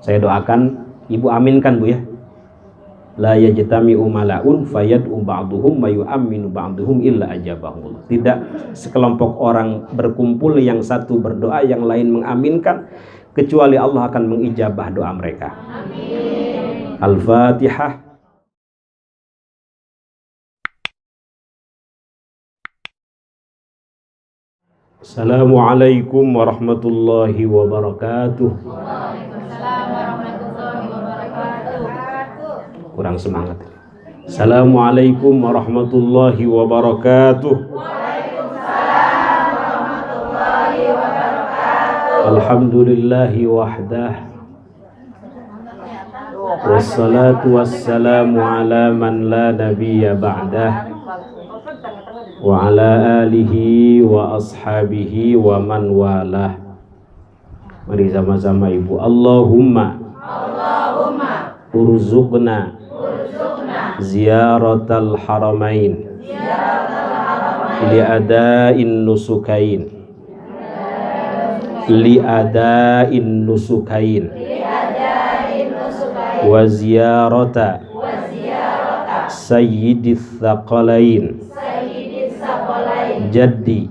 Saya doakan, Ibu aminkan Bu ya. La yajtami'u mala'un fayad'u ba'duhum wa yu'amminu ba'duhum illa ajabahum. Tidak sekelompok orang berkumpul, yang satu berdoa, yang lain mengaminkan, kecuali Allah akan mengijabah doa mereka. Amin. Al-Fatihah. Assalamualaikum warahmatullahi wabarakatuh. Waalaikumsalam warahmatullahi wabarakatuh. Kurang semangat. Assalamualaikum warahmatullahi wabarakatuh. Waalaikumsalam warahmatullahi wabarakatuh. Alhamdulillahi wahdah. Wassalatu wassalamu ala man la nabiyya ba'dah. Wa ala alihi wa ashabihi wa man walah. Mari sama-sama Ibu. Allahumma urzuqna ziyaratal haramain li adain nusukain wa ziyarata sayyidith thaqalain jaddi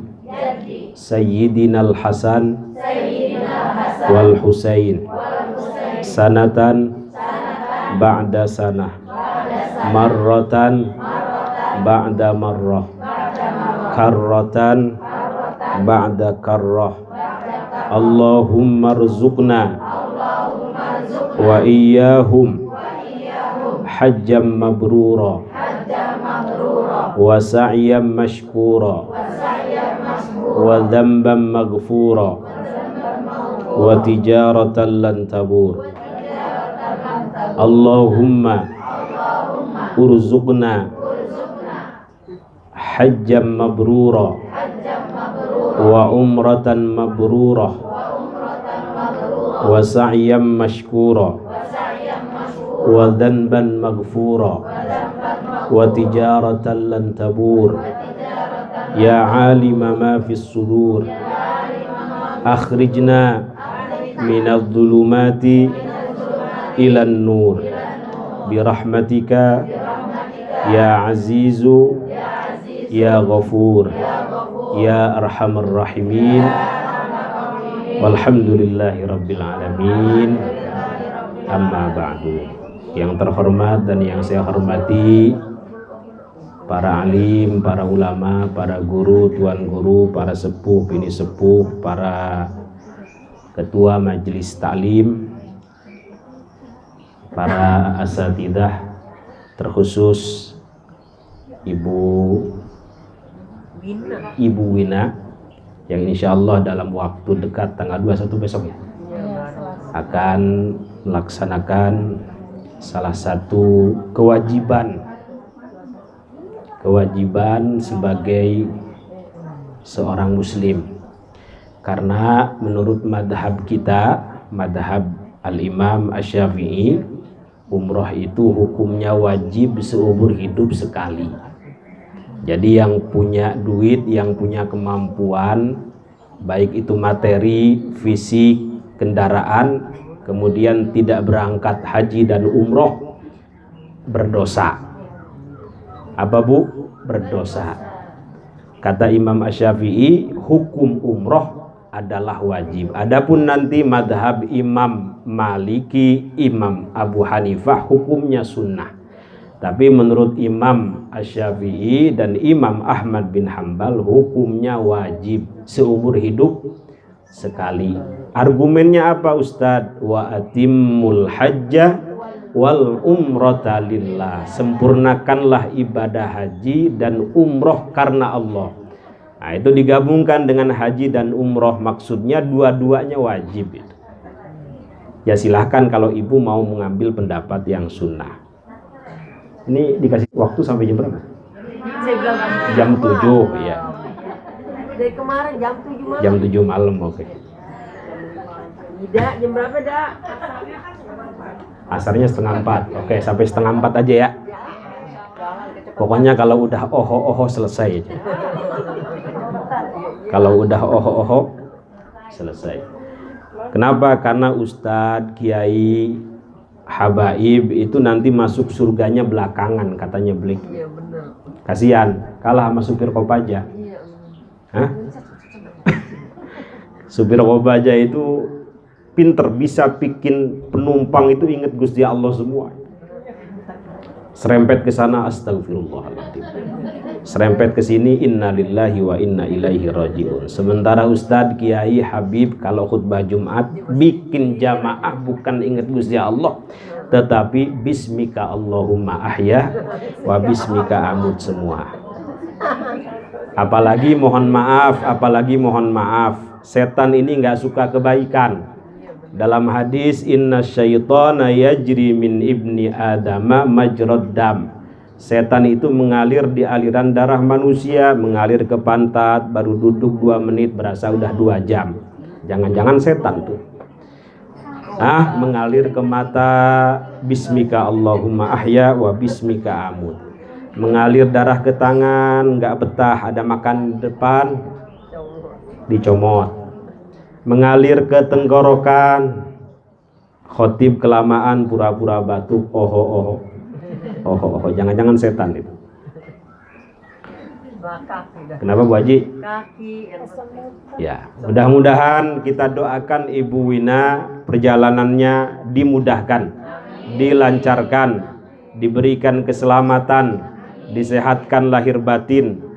sayyidina al-Hasan wal Husain sanatan ba'da sanah marratan ba'da marrah karratan ba'da karrah. Allahumma rzuqna wa iyyahum hajjam mabrura wa sa'yam mashkura wa dhanban maghfura wa tijaratan lan tabur. Allahumma urzuqna hajjam mabrura wa umratan mabrura wa sa'yam mashkura wa dhanban maghfura wa tijaratan lan tabur. Ya alima ma fis sudur akhrijna minadh dhulumati ilan nur birahmatika ya azizu ya ghafur ya arhamar rahimin. Walhamdulillahi rabbil alamin. Amma ba'du. Yang terhormat dan yang saya hormati para alim, para ulama, para guru, tuan guru, para sepuh, bini sepuh, para ketua majelis taklim, para asatidah, terkhusus Ibu Wina yang insya Allah dalam waktu dekat tanggal 21 besok ya akan melaksanakan salah satu kewajiban sebagai seorang muslim, karena menurut madhab kita, madhab al-Imam Asy-Syafi'i, umroh itu hukumnya wajib seumur hidup sekali. Jadi yang punya duit, yang punya kemampuan, baik itu materi, fisik, kendaraan, kemudian tidak berangkat haji dan umroh, berdosa. Apa Bu? Berdosa. Kata Imam Asy-Syafi'i, hukum umroh adalah wajib. Adapun nanti madhab Imam Maliki, Imam Abu Hanifah, hukumnya sunnah. Tapi menurut Imam Asy-Syafi'i dan Imam Ahmad bin Hanbal, hukumnya wajib seumur hidup sekali. Argumennya apa Ustadz? Wa atimmul hajjah wal umrata lillah. Sempurnakanlah ibadah haji dan umroh karena Allah. Nah, itu digabungkan dengan haji dan umroh, maksudnya dua-duanya wajib. Ya silahkan kalau ibu mau mengambil pendapat yang sunnah. Ini dikasih waktu sampai jam berapa? Jam 7 ya. Dari kemarin jam 7 malam. Jam 7 malam, oke. Tidak, jam berapa dah? Asarnya 3:30. Oke, sampai 3:30 aja ya. Pokoknya kalau udah oho-oho selesai aja. Kalau udah oho-oho selesai. Kenapa? Karena ustadz, kiai, habaib itu nanti masuk surganya belakangan katanya beliau. Iya benar. Kasihan, kalah sama supir Kopaja. Iya. Hah? Supir Kopaja itu pinter, bisa bikin penumpang itu ingat Gusti Allah semua. Serempet ke sana astagfirullahaladzim, serempet ke sini innalillahi wa inna ilaihi rajiun. Sementara ustadz, kiai, habib kalau khutbah Jumat bikin jamaah bukan ingat Gusti Allah, tetapi bismika Allahumma ahya wa bismika amut semua. Apalagi mohon maaf, setan ini nggak suka kebaikan. Dalam hadis inna syaitana yajri min ibni adama majrad dam. Setan itu mengalir di aliran darah manusia, mengalir ke pantat, baru duduk 2 menit berasa udah 2 jam. Jangan-jangan setan tuh. Mengalir ke mata, bismika Allahumma ahya wa bismika amut. Mengalir darah ke tangan, nggak betah, ada makan depan, dicomot. Mengalir ke tenggorokan, khotib kelamaan pura-pura batuk, oh, jangan-jangan setan itu. Kenapa Bu Haji? Kaki yang Ya, mudah-mudahan kita doakan Ibu Wina perjalanannya dimudahkan, dilancarkan, diberikan keselamatan, disehatkan lahir batin,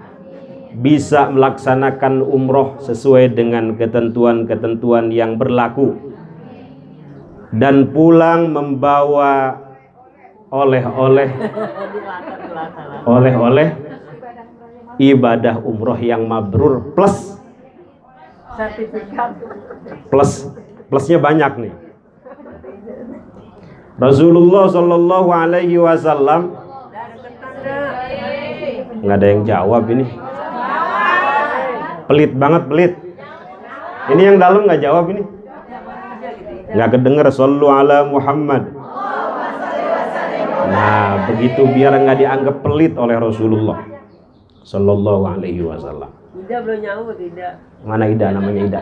bisa melaksanakan umroh sesuai dengan ketentuan-ketentuan yang berlaku, dan pulang membawa oleh-oleh ibadah umroh yang mabrur plus sertifikat. Plusnya banyak nih. Rasulullah Shallallahu Alaihi Wasallam, nggak ada yang jawab ini. Pelit banget, pelit. Ini yang dalam nggak jawab ini. Nggak kedenger. Sallu ala Muhammad. Nah, begitu biar nggak dianggap pelit oleh Rasulullah Sallallahu Alaihi Wasallam. Ida belum nyaut, Ida. Mana Ida? Namanya Ida.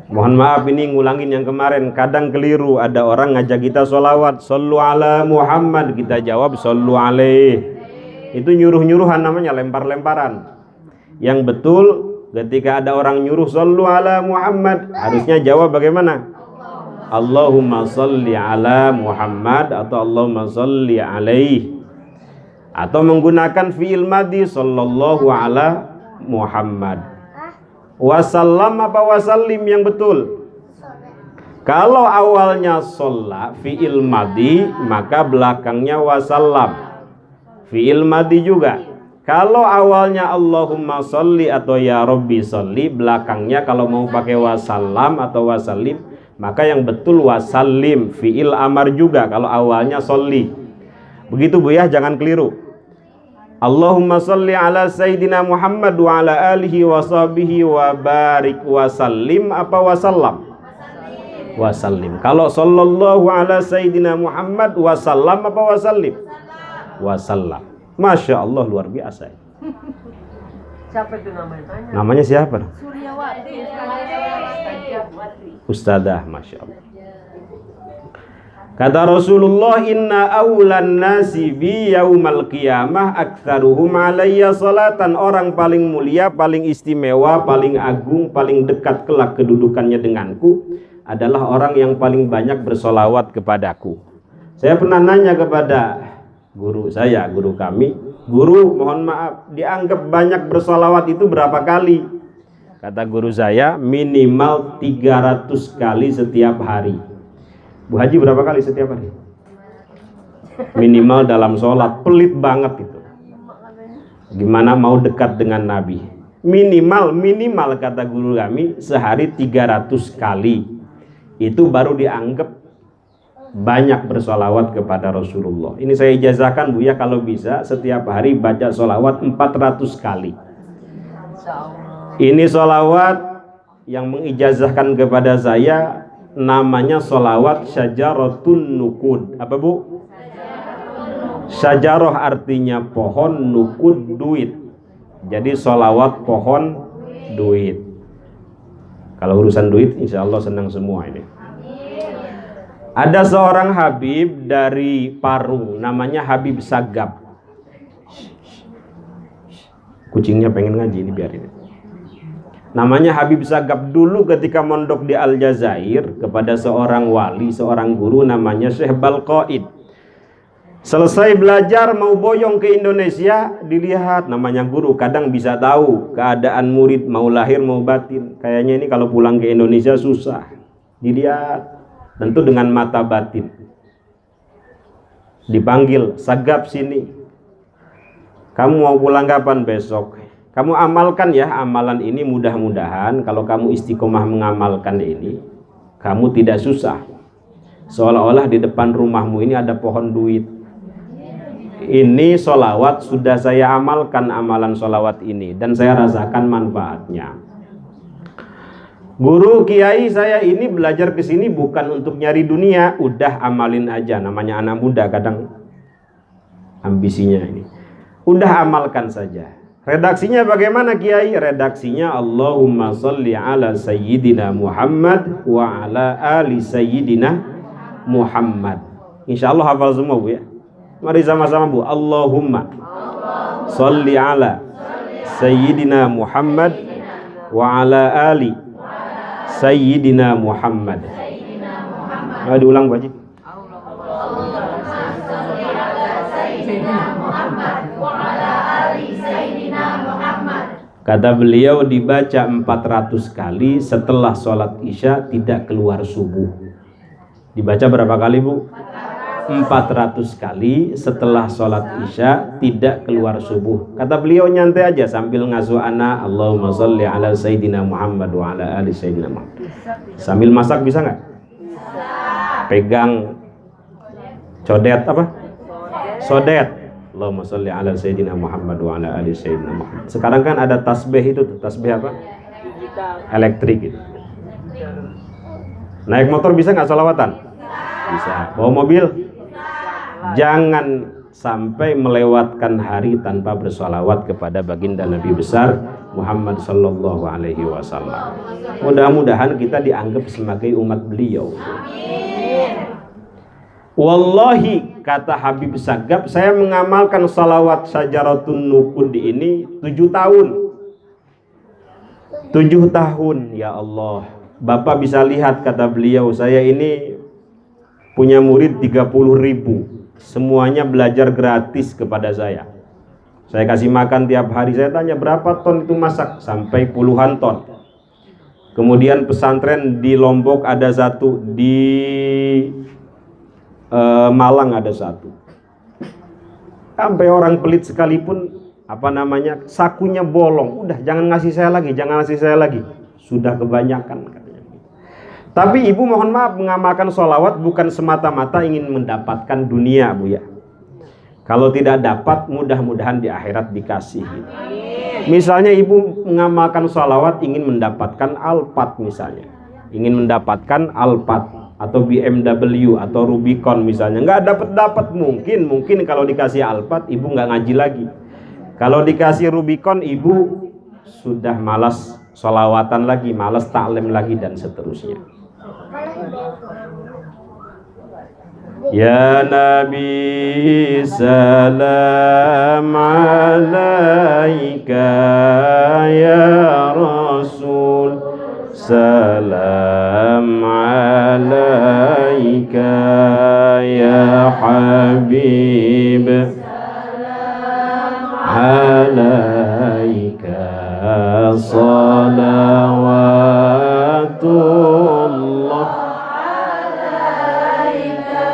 Mohon maaf ini ngulangin yang kemarin. Kadang keliru, ada orang ngajak kita sholawat, sallu ala Muhammad, kita jawab sallu alaih. Itu nyuruh-nyuruhan namanya, lempar-lemparan. Yang betul ketika ada orang nyuruh sallu ala Muhammad, harusnya jawab bagaimana? Allahumma salli ala Muhammad atau Allahumma salli alaih. Atau menggunakan fi'il madhi sallallahu ala Muhammad. Wasallam apa wasallim yang betul? Kalau awalnya sholla fi'il madhi, maka belakangnya wasallam fi'il madhi juga. Kalau awalnya Allahumma sholli atau ya Rabbi sholli, belakangnya kalau mau pakai wasallam atau wasallim, maka yang betul wasallim fi'il amar juga kalau awalnya sholli. Begitu Bu ya, jangan keliru. Allahumma sholli ala Sayyidina Muhammad wa ala alihi wa sahbihi wa barik wa sallim apa wasallam? Wasallim. Kalau sallallahu ala Sayyidina Muhammad wasallam apa wasallim? Wasallam. Masya Allah, luar biasa. Siapa itu namanya? Namanya siapa? Suryawati. Ustadzah, Masya Allah. Kata Rasulullah, inna awlan nasi bi yaumal qiyamah aktsaruhum alayya salatan. Orang paling mulia, paling istimewa, paling agung, paling dekat kelak kedudukannya denganku adalah orang yang paling banyak bersolawat kepadaku. Saya pernah nanya kepada guru saya, guru kami, guru mohon maaf, dianggap banyak bersolawat itu berapa kali? Kata guru saya, minimal 300 kali setiap hari. Bu Haji berapa kali setiap hari? Minimal dalam sholat. Pelit banget itu. Gimana mau dekat dengan Nabi? Minimal kata guru kami sehari 300 kali. Itu baru dianggap banyak bersolawat kepada Rasulullah. Ini saya ijazahkan Bu ya, kalau bisa setiap hari baca solawat 400 kali. Ini solawat yang mengijazahkan kepada saya, namanya solawat syajaratun nukud. Apa Bu? Syajarah artinya pohon, nukud duit. Jadi sholawat pohon duit. Kalau urusan duit insya Allah senang semua ini. Ada seorang Habib dari Parung, namanya Habib Sagap. Kucingnya pengen ngaji ini, biarin. Namanya Habib Sagap. Dulu ketika mondok di Aljazair kepada seorang wali, seorang guru namanya Syekh Balqaid. Selesai belajar mau boyong ke Indonesia, dilihat namanya guru kadang bisa tahu keadaan murid mau lahir mau batin. Kayaknya ini kalau pulang ke Indonesia susah. Dilihat tentu dengan mata batin. Dipanggil, Sagap sini. Kamu mau pulang kapan? Besok. Kamu amalkan ya amalan ini, mudah-mudahan kalau kamu istiqomah mengamalkan ini, kamu tidak susah. Seolah-olah di depan rumahmu ini ada pohon duit. Ini sholawat sudah saya amalkan amalan sholawat ini dan saya rasakan manfaatnya. Guru kiai saya ini belajar ke sini bukan untuk nyari dunia, udah amalin aja. Namanya anak muda kadang ambisinya ini. Udah amalkan saja. Redaksinya bagaimana kiai? Redaksinya Allahumma sholli ala sayyidina Muhammad wa ala ali sayyidina Muhammad. Insya Allah hafal semua bu ya. Mari sama-sama bu. Allahumma sholli ala sayyidina Muhammad wa ala ali sayyidina Muhammad. Diulang bu Haji. Kata beliau dibaca 400 kali setelah sholat isya tidak keluar subuh. Dibaca berapa kali bu? 400 kali setelah sholat isya tidak keluar subuh. Kata beliau nyantai aja sambil ngasuh anak Allahumma sholli ala sayyidina Muhammad wa ala ali sayyidina Muhammad. Sambil masak bisa nggak? Pegang codet apa? Sodet. Allahumma sholli ala sayyidina Muhammad wa ala ali sayyidina Muhammad. Sekarang kan ada tasbih itu, tasbih apa? Elektrik gitu. Naik motor bisa nggak sholawatan? Bisa. Bawa mobil? Jangan sampai melewatkan hari tanpa bersolawat kepada baginda Nabi besar Muhammad sallallahu alaihi wasallam. Mudah-mudahan kita dianggap sebagai umat beliau. Wallahi, kata Habib Sagap, saya mengamalkan salawat Syajaratun Nuqud ini 7 tahun. 7 tahun, ya Allah. Bapak bisa lihat, kata beliau, saya ini punya murid 30.000. Semuanya belajar gratis kepada saya. Saya kasih makan tiap hari. Saya tanya berapa ton itu masak? Sampai puluhan ton. Kemudian pesantren di Lombok ada satu, di Malang ada satu. Sampai orang pelit sekalipun sakunya bolong. Udah jangan ngasih saya lagi, jangan ngasih saya lagi. Sudah kebanyakan katanya. Tapi ibu mohon maaf, mengamalkan sholawat bukan semata-mata ingin mendapatkan dunia bu ya. Kalau tidak dapat, mudah-mudahan di akhirat dikasih gitu. Misalnya ibu mengamalkan sholawat ingin mendapatkan Alphard misalnya, ingin mendapatkan Alphard atau BMW atau Rubicon misalnya, nggak dapat mungkin kalau dikasih Alphard ibu nggak ngaji lagi. Kalau dikasih Rubicon ibu sudah malas sholawatan lagi, malas taklim lagi dan seterusnya. Ya Nabi salam alaika, ya Rasul salam alaika, ya Habib salam alaika, salawatullah alaika,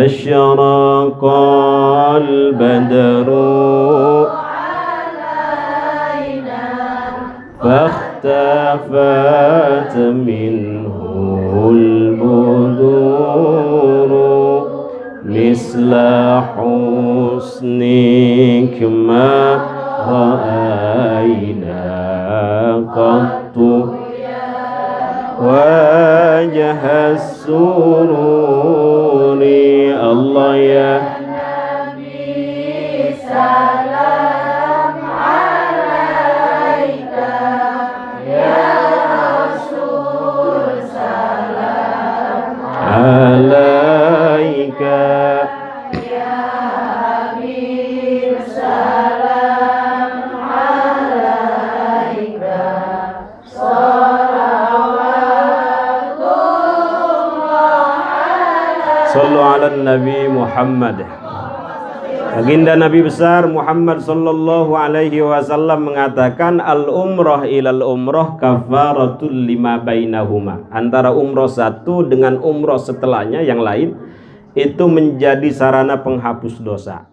asyraqal badru alaina, اختفت منه البدور مثل حسنك ما رأينا قط وجه السرور الله يا نبي سلام عليك. Sallu ala Nabi Muhammad. Baginda Nabi besar Muhammad sallallahu alaihi wasallam mengatakan al-umrah ilal umrah kafaratul lima bainahuma. Antara umrah satu dengan umrah setelahnya yang lain itu menjadi sarana penghapus dosa.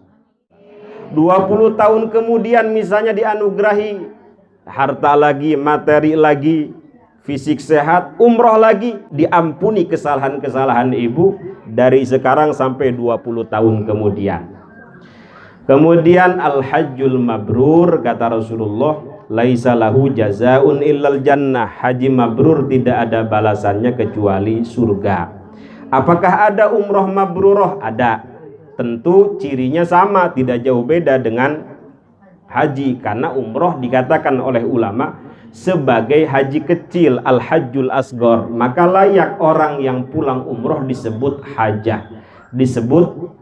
20 tahun kemudian misalnya dianugerahi harta lagi, materi lagi, fisik sehat, umroh lagi, diampuni kesalahan-kesalahan ibu dari sekarang sampai 20 tahun kemudian. Kemudian al-hajjul mabrur, kata Rasulullah, laisa lahu jazaun illal jannah. Haji mabrur tidak ada balasannya kecuali surga. Apakah ada umroh mabrurah? Ada. Tentu cirinya sama, tidak jauh beda dengan haji, karena umroh dikatakan oleh ulama sebagai haji kecil, al-hajjul asghar. Maka layak orang yang pulang umroh disebut hajah, disebut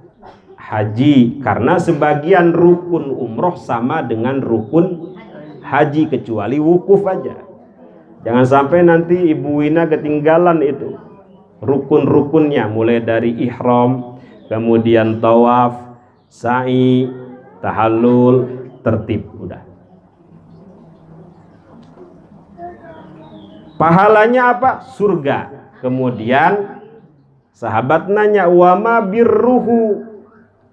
haji, karena sebagian rukun umroh sama dengan rukun haji kecuali wukuf aja. Jangan sampai nanti Ibu Wina ketinggalan itu rukun-rukunnya, mulai dari ihram, kemudian tawaf, sa'i, tahallul, tertib, udah. Pahalanya apa? Surga. Kemudian sahabat nanya, wa ma birruhu,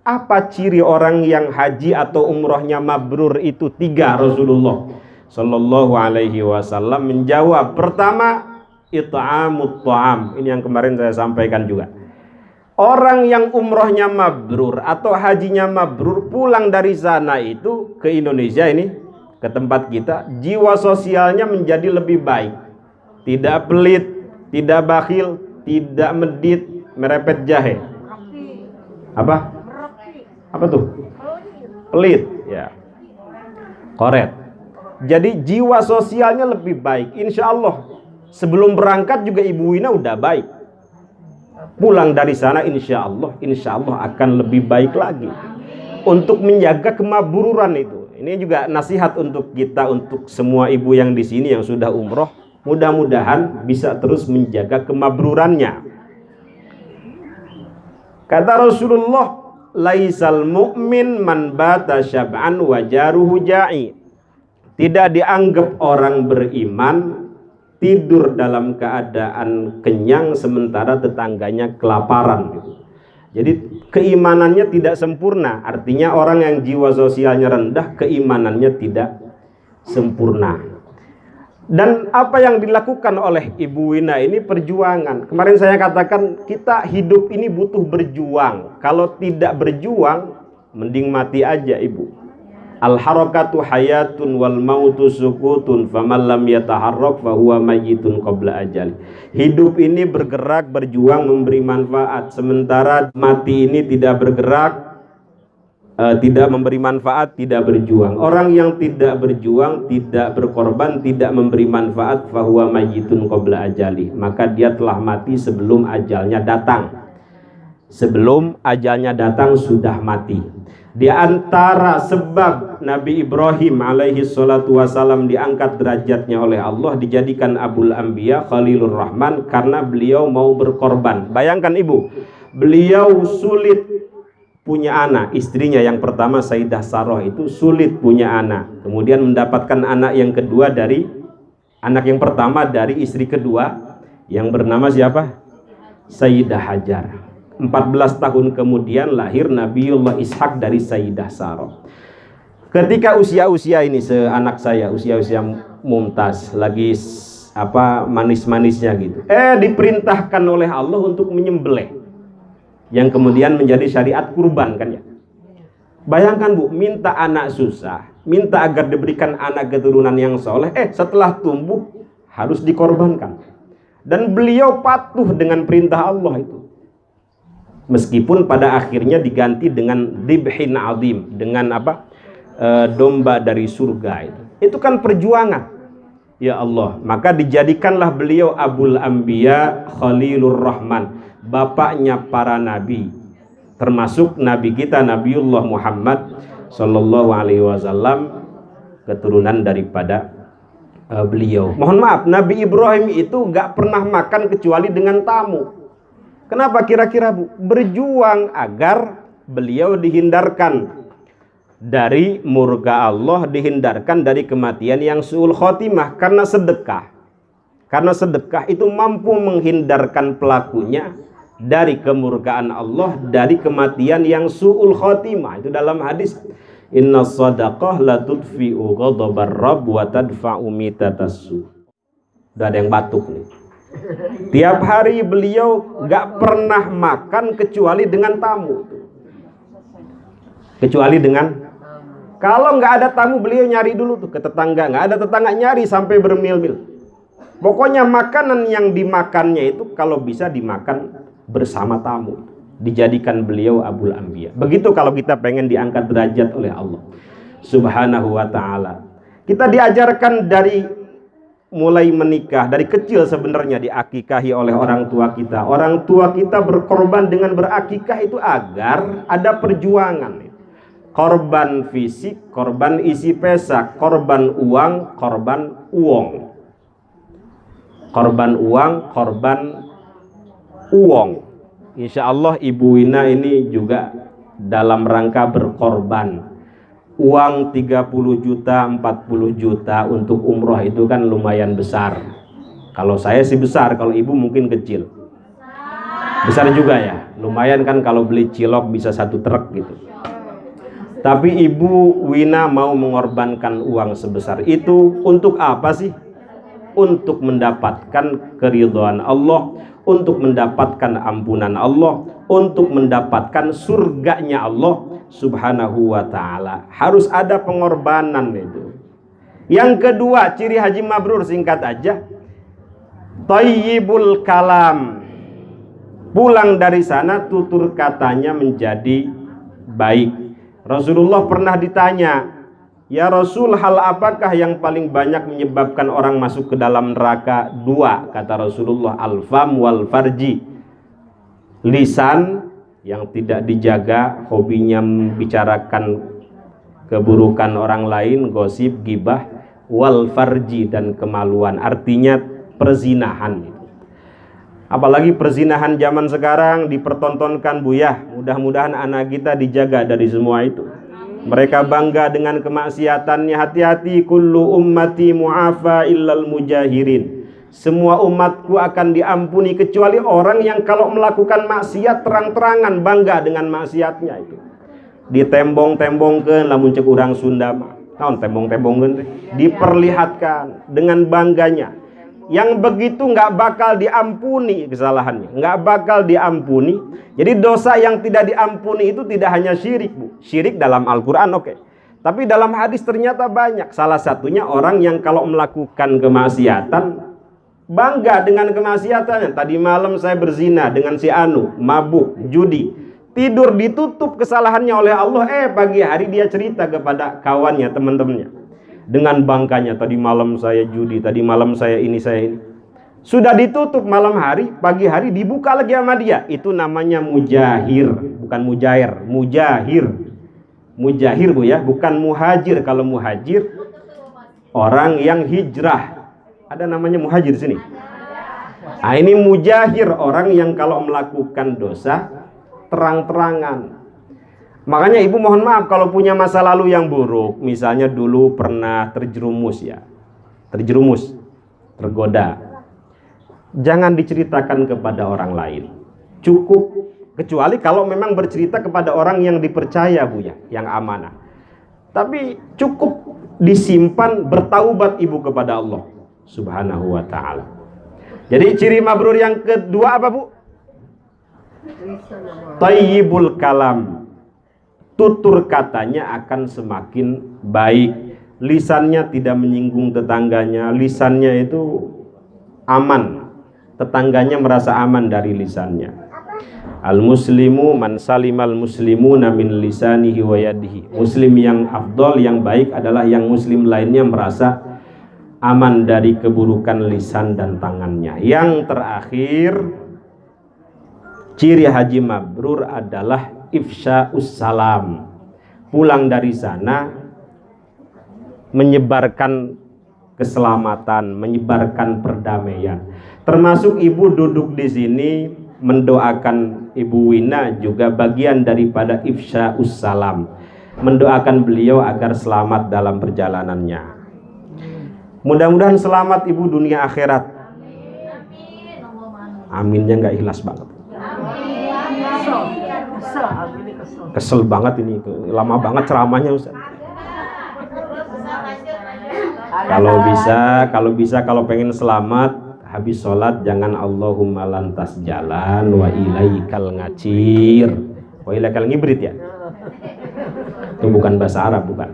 apa ciri orang yang haji atau umrohnya mabrur itu? 3. Rasulullah sallallahu alaihi wasallam menjawab. Pertama, it'amut ta'am. Ini yang kemarin saya sampaikan juga. Orang yang umrohnya mabrur atau hajinya mabrur pulang dari sana itu ke Indonesia ini, ke tempat kita, jiwa sosialnya menjadi lebih baik. Tidak pelit, tidak bakhil, tidak medit, merepet jahe. Apa? Apa tuh? Pelit, ya. Koret. Jadi jiwa sosialnya lebih baik. Insya Allah sebelum berangkat juga Ibu Wina udah baik. Pulang dari sana insya Allah akan lebih baik lagi. Untuk menjaga kemabruran itu. Ini juga nasihat untuk kita, untuk semua ibu yang di sini yang sudah umroh. Mudah-mudahan bisa terus menjaga kemabrurannya. Kata Rasulullah, laisal mu'min man bata syab'an wa jaruhu ja'i. Tidak dianggap orang beriman tidur dalam keadaan kenyang sementara tetangganya kelaparan. Jadi keimanannya tidak sempurna. Artinya orang yang jiwa sosialnya rendah, keimanannya tidak sempurna. Dan apa yang dilakukan oleh Ibu Wina ini perjuangan. Kemarin saya katakan kita hidup ini butuh berjuang. Kalau tidak berjuang, mending mati aja Ibu. Al-harakatu hayatun wal mautu sukutun faman lam yataharrak fahuwa mayyitun qabla ajali. Hidup ini bergerak, berjuang, memberi manfaat. Sementara mati ini tidak bergerak, tidak memberi manfaat, tidak berjuang. Orang yang tidak berjuang, tidak berkorban, tidak memberi manfaat, fahuwa mayyitun qabla ajali, maka dia telah mati sebelum ajalnya datang. Sebelum ajalnya datang sudah mati. Di antara sebab Nabi Ibrahim alaihi salatu wasalam diangkat derajatnya oleh Allah, dijadikan Abul Anbiya Khalilur Rahman, karena beliau mau berkorban. Bayangkan Ibu, beliau sulit punya anak. Istrinya yang pertama Sayyidah Sarah itu sulit punya anak, kemudian mendapatkan anak yang kedua dari anak yang pertama dari istri kedua yang bernama siapa? Sayyidah Hajar. 14 tahun kemudian lahir Nabiullah Ishak dari Sayyidah Sarah. Ketika usia-usia ini, seanak saya usia-usia mumtaz, lagi manis-manisnya gitu, diperintahkan oleh Allah untuk menyembelih, yang kemudian menjadi syariat kurban kan ya. Bayangkan Bu, minta anak susah, minta agar diberikan anak keturunan yang soleh, setelah tumbuh harus dikorbankan. Dan beliau patuh dengan perintah Allah itu. Meskipun pada akhirnya diganti dengan dibhin azim, dengan domba dari surga itu. Itu kan perjuangan. Ya Allah, maka dijadikanlah beliau Abul Anbiya Khalilur Rahman, bapaknya para nabi, termasuk nabi kita Nabiullah Muhammad sallallahu alaihi wasallam, keturunan daripada beliau. Mohon maaf, Nabi Ibrahim itu gak pernah makan kecuali dengan tamu. Kenapa kira-kira Bu? Berjuang agar beliau dihindarkan dari murka Allah, dihindarkan dari kematian yang su'ul khotimah karena sedekah. Karena sedekah itu mampu menghindarkan pelakunya dari kemurkaan Allah, dari kematian yang su'ul khotimah. Itu dalam hadis, inna sadaqah la tudfi'u ghadabar rabb wa tadfa'u mitatassu. Udah ada yang batuk nih. Tiap hari beliau gak pernah makan kecuali dengan tamu. Kecuali dengan, kalau nggak ada tamu beliau nyari dulu tuh ke tetangga, nggak ada tetangga nyari sampai bermil-mil. Pokoknya makanan yang dimakannya itu kalau bisa dimakan bersama tamu. Dijadikan beliau Abul Anbiya. Begitu kalau kita pengen diangkat derajat oleh Allah Subhanahu wa ta'ala. Kita diajarkan dari mulai menikah, dari kecil sebenarnya diakikahi oleh orang tua kita. Orang tua kita berkorban dengan berakikah itu agar ada perjuangan. Korban fisik, korban isi pesak, korban uang, korban uang. Korban uang, korban uang. Insya Allah Ibu Wina ini juga dalam rangka berkorban. Uang 30 juta, 40 juta untuk umroh itu kan lumayan besar. Kalau saya sih besar, kalau ibu mungkin kecil. Besar juga ya, lumayan kan kalau beli cilok bisa 1 truk gitu. Tapi Ibu Wina mau mengorbankan uang sebesar itu untuk apa sih? Untuk mendapatkan keridhaan Allah, untuk mendapatkan ampunan Allah, untuk mendapatkan surganya Allah Subhanahu wa ta'ala. Harus ada pengorbanan itu. Yang kedua, ciri haji mabrur singkat aja, thayyibul kalam. Pulang dari sana tutur katanya menjadi baik. Rasulullah pernah ditanya, ya Rasul, hal apakah yang paling banyak menyebabkan orang masuk ke dalam neraka? 2, kata Rasulullah, al-fam wal farji. Lisan yang tidak dijaga, hobinya membicarakan keburukan orang lain, gosip, gibah, wal farji, dan kemaluan, artinya perzinahan. Apalagi perzinahan zaman sekarang dipertontonkan Bu ya. Mudah-mudahan anak kita dijaga dari semua itu. Mereka bangga dengan kemaksiatannya. Hati-hati, kullu ummati mu'afa illal mujahirin. Semua umatku akan diampuni kecuali orang yang kalau melakukan maksiat terang-terangan bangga dengan maksiatnya itu. Ditembong-tembongkeun lamun ceuk urang Sunda mah. Naon tembong-tembongkeun? Diperlihatkan dengan bangganya. Yang begitu nggak bakal diampuni kesalahannya, nggak bakal diampuni. Jadi dosa yang tidak diampuni itu tidak hanya syirik Bu. Syirik dalam Al-Quran oke. Tapi dalam hadis ternyata banyak. Salah satunya orang yang kalau melakukan kemaksiatan bangga dengan kemaksiatannya. Tadi malam saya berzina dengan si Anu, mabuk, judi. Tidur ditutup kesalahannya oleh Allah. Pagi hari dia cerita kepada kawannya, teman-temannya. Dengan bangkanya, tadi malam saya judi, tadi malam saya ini, saya ini. Sudah ditutup malam hari, pagi hari dibuka lagi sama dia. Itu namanya mujahir, bukan mujair, mujahir. Mujahir Bu ya, bukan muhajir. Kalau muhajir orang yang hijrah. Ada namanya muhajir sini. Nah, ini mujahir, orang yang kalau melakukan dosa terang-terangan. Makanya ibu mohon maaf kalau punya masa lalu yang buruk. Misalnya dulu pernah terjerumus ya. Terjerumus, tergoda. Jangan diceritakan kepada orang lain. Cukup, kecuali kalau memang bercerita kepada orang yang dipercaya Bu ya, yang amanah. Tapi cukup disimpan, bertaubat ibu kepada Allah Subhanahu wa ta'ala. Jadi ciri mabrur yang kedua apa Bu? Thayyibul kalam. Tutur katanya akan semakin baik. Lisannya tidak menyinggung tetangganya. Lisannya itu aman. Tetangganya merasa aman dari lisannya. Al-muslimu man salimal muslimuna min lisanihi wa yadihi. Muslim yang afdol, yang baik adalah yang muslim lainnya merasa aman dari keburukan lisan dan tangannya. Yang terakhir, ciri haji mabrur adalah ifsya'us salam. Pulang dari sana menyebarkan keselamatan, menyebarkan perdamaian. Termasuk ibu duduk di sini mendoakan Ibu Wina juga bagian daripada ifsya'us salam, mendoakan beliau agar selamat dalam perjalanannya. Mudah-mudahan selamat Ibu dunia akhirat. Aminnya nggak ikhlas banget. Kesel banget ini, lama banget ceramahnya Ustaz. Kalau bisa kalau pengen selamat habis sholat jangan Allahumma lantas jalan wa ilaikal ngacir, wa ilaikal ngibrit ya. Itu bukan bahasa Arab, bukan.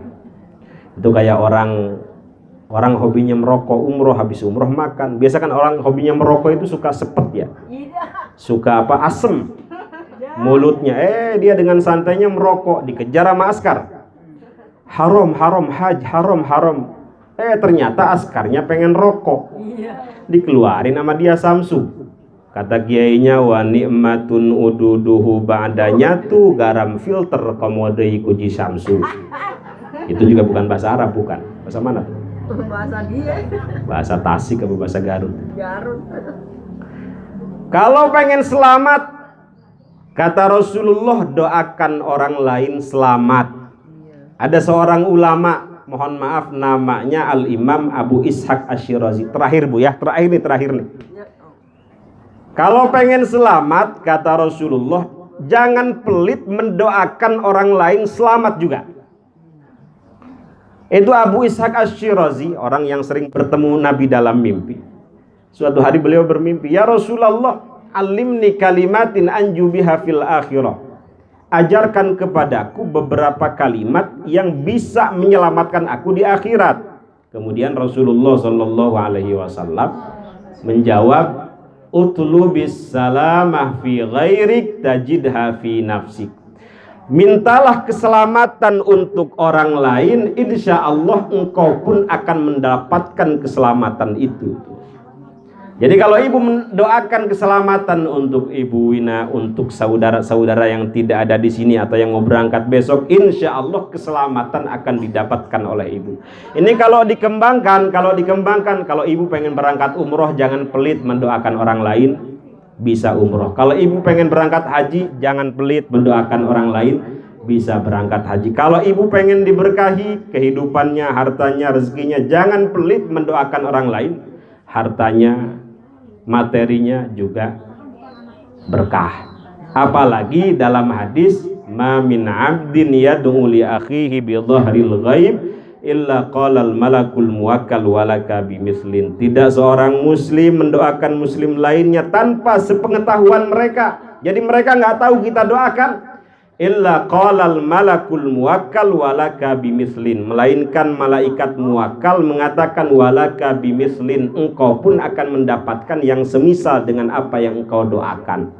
Itu kayak orang hobinya merokok, umroh, habis umroh makan. Biasa kan orang hobinya merokok itu suka sepet ya, suka apa, asem mulutnya. Dia dengan santainya merokok, dikejar sama askar, haram haj, haram. Ternyata askarnya pengen rokok, dikeluarin sama dia samsu. Kata kiainya, wa ni'matun ududuhu ba'danya tuh garam filter komodei kuji samsu. Itu juga bukan bahasa Arab, bukan. Bahasa mana tuh? Bahasa dia. Bahasa Tasik atau bahasa Garut? Kalau pengen selamat, kata Rasulullah, doakan orang lain selamat. Ada seorang ulama, mohon maaf namanya Al-Imam Abu Ishaq Asy-Syirazi. Terakhir Bu ya, terakhir nih. Kalau pengen selamat, kata Rasulullah, jangan pelit mendoakan orang lain selamat juga. Itu Abu Ishaq Asy-Syirazi, orang yang sering bertemu Nabi dalam mimpi. Suatu hari beliau bermimpi, ya Rasulullah, alimni kalimatin anju biha fil akhirah. Ajarkan kepadaku beberapa kalimat yang bisa menyelamatkan aku di akhirat. Kemudian Rasulullah Shallallahu Alaihi Wasallam menjawab, utlubis salamah fi ghairik tajidha fi nafsik. Mintalah keselamatan untuk orang lain, insya Allah engkau pun akan mendapatkan keselamatan itu. Jadi kalau ibu mendoakan keselamatan untuk Ibu Wina, untuk saudara-saudara yang tidak ada di sini atau yang mau berangkat besok, insya Allah keselamatan akan didapatkan oleh ibu. Ini kalau dikembangkan, kalau ibu pengen berangkat umroh, jangan pelit mendoakan orang lain bisa umroh. Kalau ibu pengen berangkat haji, jangan pelit mendoakan orang lain bisa berangkat haji. Kalau ibu pengen diberkahi kehidupannya, hartanya, rezekinya, jangan pelit mendoakan orang lain, hartanya, materinya juga berkah. Apalagi dalam hadis, ma min 'abdin yad'u li akhihi bi dhahril ghaib illa qala al malakul muwakkal walaka bimislin. Tidak seorang muslim mendoakan muslim lainnya tanpa sepengetahuan mereka. Jadi mereka nggak tahu kita doakan. Illa qalal malakul muwakkal walaka bimislin, melainkan malaikat muwakkal mengatakan walaka bimislin, engkau pun akan mendapatkan yang semisal dengan apa yang engkau doakan.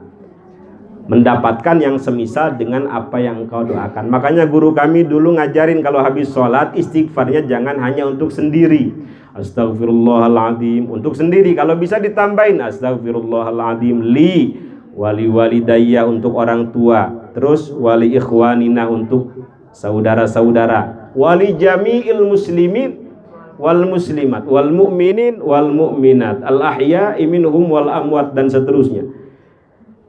Mendapatkan yang semisal dengan apa yang engkau doakan. Makanya guru kami dulu ngajarin kalau habis sholat istighfarnya jangan hanya untuk sendiri. Astagfirullahaladzim untuk sendiri, kalau bisa ditambahin astagfirullahaladzim li wali walidayya untuk orang tua, terus wali ikhwanina untuk saudara-saudara, wali jami'il muslimin wal muslimat wal mu'minin wal mu'minat al ahya'i minhum wal amwat, dan seterusnya.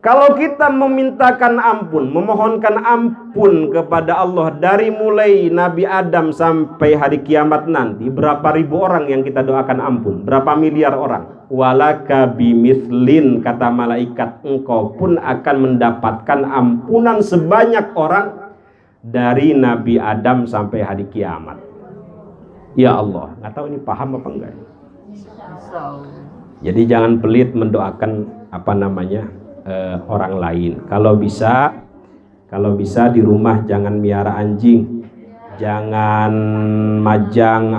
Kalau kita memintakan ampun, memohonkan ampun kepada Allah dari mulai Nabi Adam sampai hari kiamat nanti, berapa ribu orang yang kita doakan ampun? Berapa miliar orang? Walaka bimithlin, kata malaikat, engkau pun akan mendapatkan ampunan sebanyak orang dari Nabi Adam sampai hari kiamat. Ya Allah, nggak tahu ini paham apa enggak? Jadi jangan pelit mendoakan orang lain. Kalau bisa di rumah jangan miara anjing, jangan majang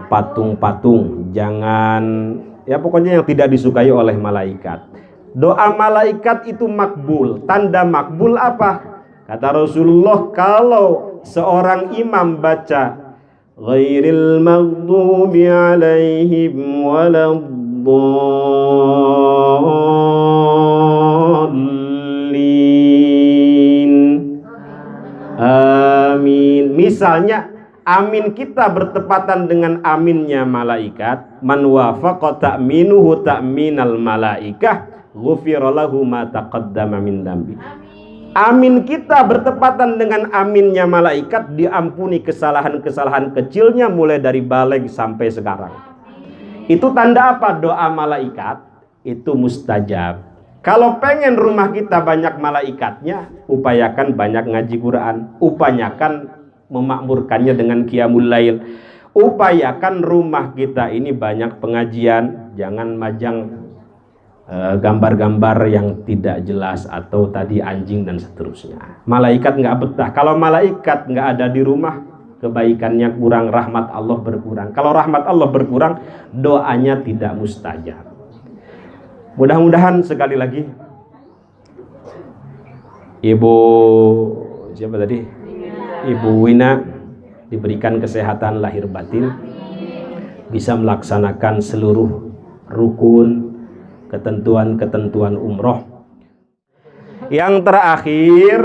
patung-patung, jangan, ya pokoknya yang tidak disukai oleh malaikat. Doa malaikat itu makbul. Tanda makbul apa? Kata Rasulullah, kalau seorang imam baca ghairil maghdubi alaihim waladdallin, amin. Misalnya amin kita bertepatan dengan aminnya malaikat, man wafaqa ta'minuhu ta'minal malaikah ghufira lahu ma taqaddama min dambi. Amin kita bertepatan dengan aminnya malaikat, diampuni kesalahan-kesalahan kecilnya mulai dari balik sampai sekarang. Itu tanda apa? Doa malaikat itu mustajab. Kalau pengen rumah kita banyak malaikatnya, upayakan banyak ngaji Quran, upayakan memakmurkannya dengan qiyamul lail, upayakan rumah kita ini banyak pengajian, jangan majang gambar-gambar yang tidak jelas atau tadi anjing dan seterusnya. Malaikat nggak betah. Kalau malaikat nggak ada di rumah, kebaikannya kurang, rahmat Allah berkurang. Kalau rahmat Allah berkurang, doanya tidak mustajab. Mudah-mudahan sekali lagi Ibu siapa tadi? Ibu Wina diberikan kesehatan lahir batin, bisa melaksanakan seluruh rukun ketentuan-ketentuan umroh. Yang terakhir,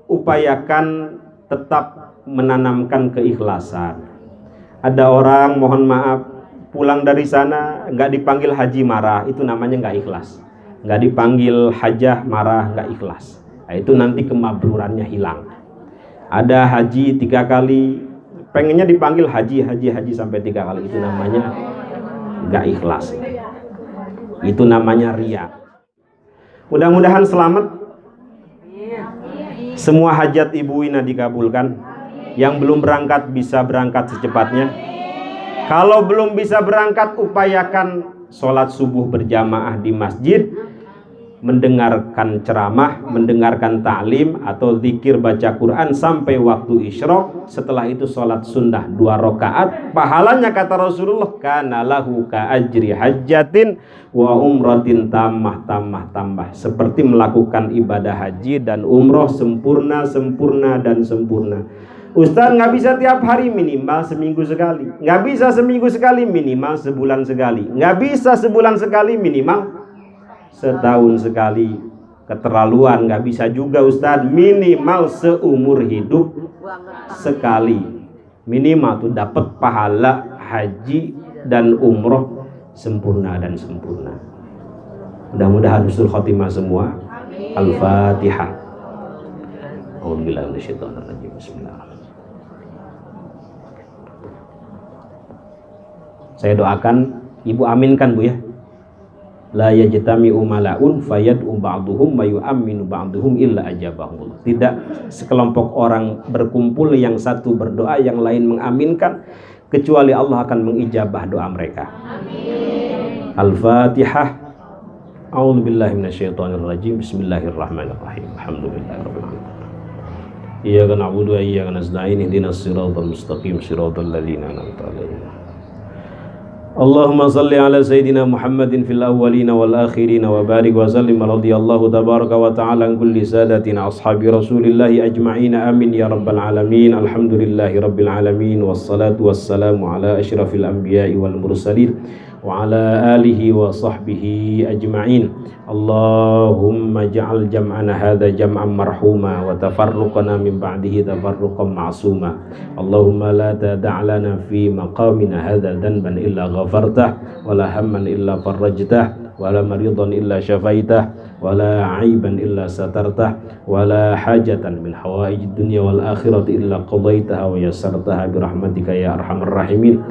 upayakan tetap menanamkan keikhlasan. Ada orang, mohon maaf, pulang dari sana nggak dipanggil haji marah, itu namanya nggak ikhlas. Nggak dipanggil hajah marah, nggak ikhlas. Nah, itu nanti kemabrurannya hilang. Ada haji 3 kali, pengennya dipanggil haji sampai 3 kali, itu namanya nggak ikhlas. Itu namanya riya. Mudah-mudahan selamat. Semua hajat Ibu Wina dikabulkan. Yang belum berangkat bisa berangkat secepatnya. Kalau belum bisa berangkat, upayakan sholat subuh berjamaah di masjid, mendengarkan ceramah, mendengarkan ta'lim atau zikir baca Quran sampai waktu isyraq. Setelah itu sholat sunnah 2 rakaat. Pahalanya kata Rasulullah, kana lahu ka ajri hajjatin wa umratin tambah. Seperti melakukan ibadah haji dan umroh sempurna. Ustaz, nggak bisa tiap hari, minimal seminggu sekali. Nggak bisa seminggu sekali, minimal sebulan sekali. Nggak bisa sebulan sekali, minimal setahun sekali. Keterlaluan, nggak bisa juga Ustaz, minimal seumur hidup sekali. Minimal tuh dapat pahala haji dan umroh sempurna. Mudah-mudahan husnul khotimah semua. Al-Fatihah. A'udzubillahi minasyaitonir rajim. Bismillahirrahmanirrahim. Saya doakan, Ibu aminkan Bu ya. La yajtami'u mala'un fayad'u ba'duhum wa yu'amminu ba'duhum illa ajabahumullah. Tidak sekelompok orang berkumpul, yang satu berdoa, yang lain mengaminkan, kecuali Allah akan mengijabah doa mereka. Amin. Al-Fatihah. A'udzubillahi minasyaitonir rajim. Bismillahirrahmanirrahim. Alhamdulillahirabbil alamin. Iyyaka na'budu wa iyyaka nasta'in. Ihdinas siratal mustaqim, siratal ladzina an'amta 'alaihim. Allahumma salli ala Sayyidina Muhammadin fil awwalina wal akhirina wa barik wa sallim radhiyallahu tabaraka wa ta'ala an kulli sadatina ashabi rasulillahi ajma'ina amin ya rabbal alamin. Alhamdulillahi rabbil alamin, wassalatu wassalamu ala asyrafil anbiya'i wal mursalin wa ala alihi wa sahbihi ajma'in. Allahumma ja'al jam'ana hadha jam'an marhuma wa tafarruqana min ba'dihi tafarruqan ma'suma. Allahumma la tada'lana fi maqamina hadha dhanban illa ghafartah wa la hamman illa farrajtah wa la maridan illa syafaitah wa la aiban illa satartah wa la hajatan min hawaij dunya wal akhirati illa qadaitaha wa yassartaha bi rahmatika ya arhamar rahimin.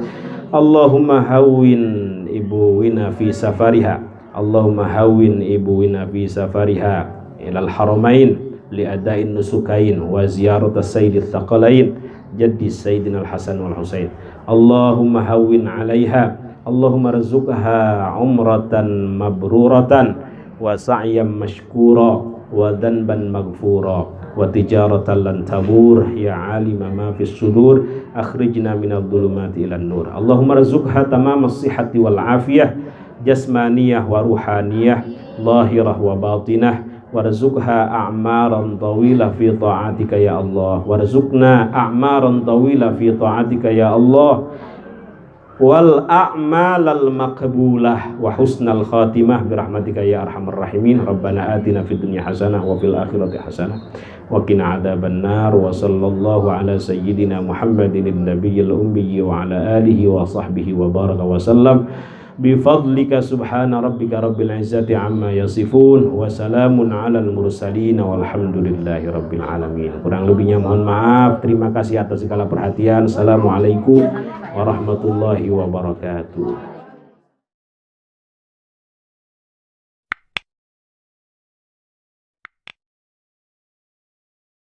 Allahumma hawwin Ibu Wina fi safariha. Allahumma hawwin Ibu Wina fi safariha ilal haramain li adain nusukain wa ziyarat sayyidil thaqalain jaddi sayyidina al-Hasan wal Husain. Allahumma hawwin 'alaiha. Allahumma rizqha umratan mabruratan wa sa'yan mashkura wa dhanban maghfura wa tijaratan lan tabur ya alima ma fis sudur akhrijna minadh dhulumati ilan nur. Allahumma rizqha tamamas sihhati wal afiyah jasmaniyah wa ruhaniyah lahirah wa batinah warzuqha a'maran tawilah fi ta'atika ya Allah, warzuqna a'maran tawilah fi ta'atika ya Allah, wal a'malal maqbulah wa husnal khatimah birahmatika ya arhamar rahimin. Rabbana atina fid dunya hasanah wa fil akhirati hasanah wa qina adzaban nar. Wa sallallahu ala sayyidina Muhammadin nabiyil ummi wa ala alihi wa sahbihi wa baraka wa sallam. Bifadlika subhana rabbika rabbil izzati amma yasifun wa salamun alal mursalin walhamdulillahi rabbil alamin. Kurang lebihnya mohon maaf. Terima kasih atas segala perhatian. Assalamualaikum warahmatullahi wabarakatuh.